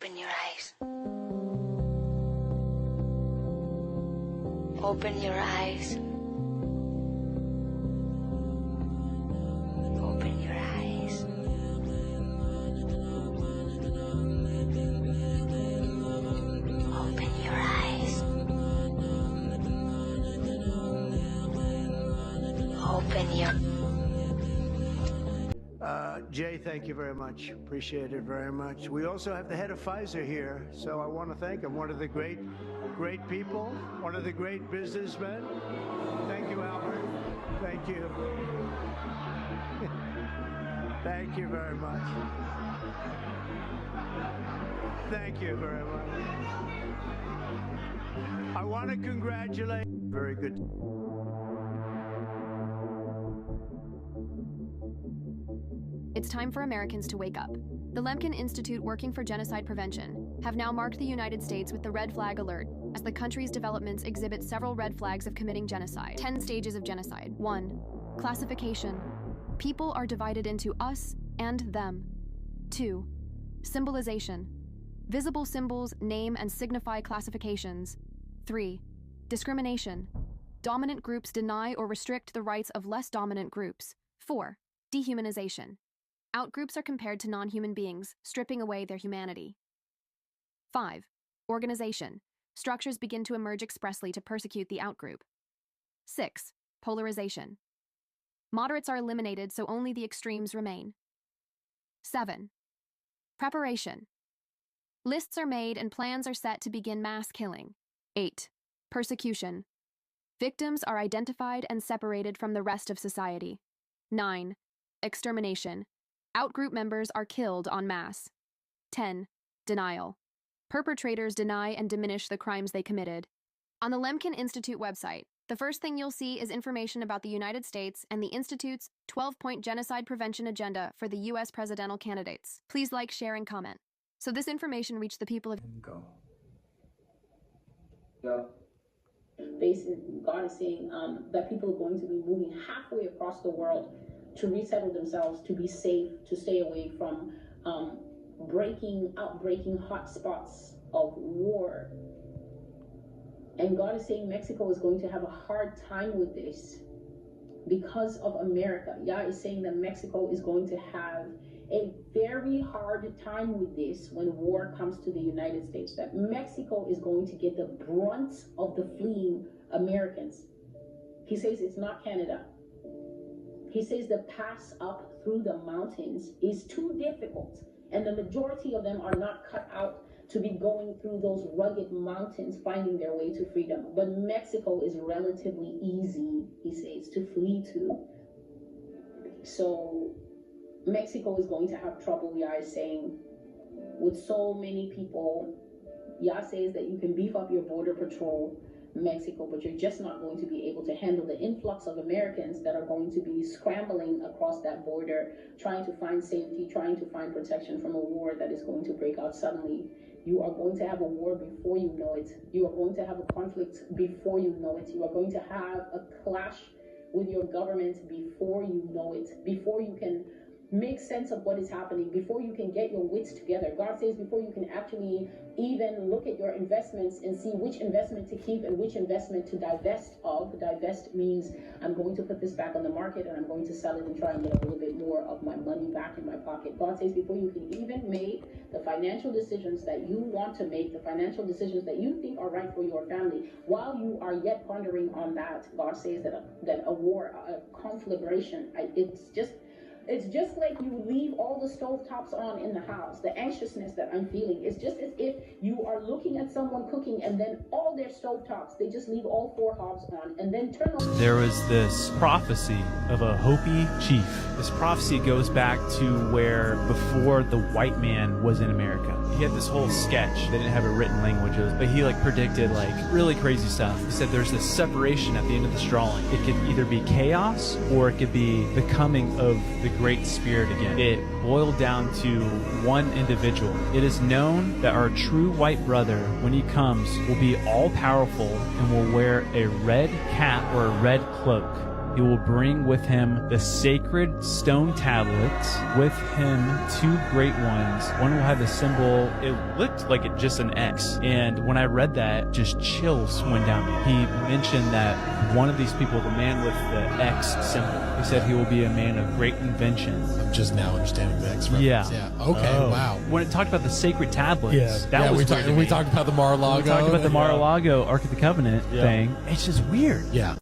Open your eyes. Open your eyes. Open your eyes. Open your eyes. Open your Jay, thank you very much. Appreciate it very much. We also have the head of Pfizer here, so I want to thank him. One of the great people, one of the great businessmen. Thank you, Albert. Thank you. Thank you very much. Thank you very much. I want to congratulate. Very good. It's time for Americans to wake up. The Lemkin Institute, working for genocide prevention, have now marked the United States with the red flag alert as the country's developments exhibit several red flags of committing genocide. 10 stages of genocide. 1. Classification. People are divided into us and them. 2. Symbolization. Visible symbols name and signify classifications. 3. Discrimination. Dominant groups deny or restrict the rights of less dominant groups. 4. Dehumanization. Outgroups are compared to non-human beings, stripping away their humanity. 5. Organization. Structures begin to emerge expressly to persecute the outgroup. 6. Polarization. Moderates are eliminated, so only the extremes remain. 7. Preparation. Lists are made and plans are set to begin mass killing. 8. Persecution. Victims are identified and separated from the rest of society. 9. Extermination. Outgroup members are killed en masse. 10. Denial. Perpetrators deny and diminish the crimes they committed. On the Lemkin Institute website, the first thing you'll see is information about the United States and the Institute's 12-point genocide prevention agenda for the U.S. presidential candidates. Please like, share, and comment, so this information reaches the people of... Go. Yeah. Basically, God is saying that people are going to be moving halfway across the world to resettle themselves, to be safe, to stay away from breaking hot spots of war. And God is saying Mexico is going to have a hard time with this because of America. Yah is saying that Mexico is going to have a very hard time with this when war comes to the United States, that Mexico is going to get the brunt of the fleeing Americans. He says it's not Canada. He says the pass up through the mountains is too difficult, and the majority of them are not cut out to be going through those rugged mountains, finding their way to freedom. But Mexico is relatively easy, he says, to flee to. So Mexico is going to have trouble, Yah is saying, with so many people. Yah says that you can beef up your border patrol, Mexico, but you're just not going to be able to handle the influx of Americans that are going to be scrambling across that border, trying to find safety, trying to find protection from a war that is going to break out suddenly. You are going to have a war before you know it. You are going to have a conflict before you know it. You are going to have a clash with your government before you know it, before you can make sense of what is happening, before you can get your wits together. God says before you can actually even look at your investments and see which investment to keep and which investment to divest of. Divest means I'm going to put this back on the market and I'm going to sell it and try and get a little bit more of my money back in my pocket. God says before you can even make the financial decisions that you want to make, the financial decisions that you think are right for your family, while you are yet pondering on that, God says that a war, a conflagration, it's just like you leave all the stovetops on in the house. The anxiousness that I'm feeling is just as if you are looking at someone cooking and then all their stovetops, they just leave all 4 hobs on and then turn on. There was this prophecy of a Hopi chief. This prophecy goes back to where before the white man was in America. He had this whole sketch. They didn't have a written language, but he predicted really crazy stuff. He said there's this separation at the end of the straw line. It could either be chaos or it could be the coming of the Great Spirit again. It boiled down to one individual. It is known that our true white brother, when he comes, will be all powerful and will wear a red cap or a red cloak. He will bring with him the sacred stone tablets, with him 2 great ones. One will have the symbol, it looked like it just an X. And when I read that, just chills went down me. He mentioned that one of these people, the man with the X symbol, he said he will be a man of great invention. I'm just now understanding the X reference. Yeah. Okay, wow. When it talked about the sacred tablets, that was we weird. talked about the Mar-a-Lago. We talked about the Mar-a-Lago Ark of the Covenant thing. It's just weird. Yeah.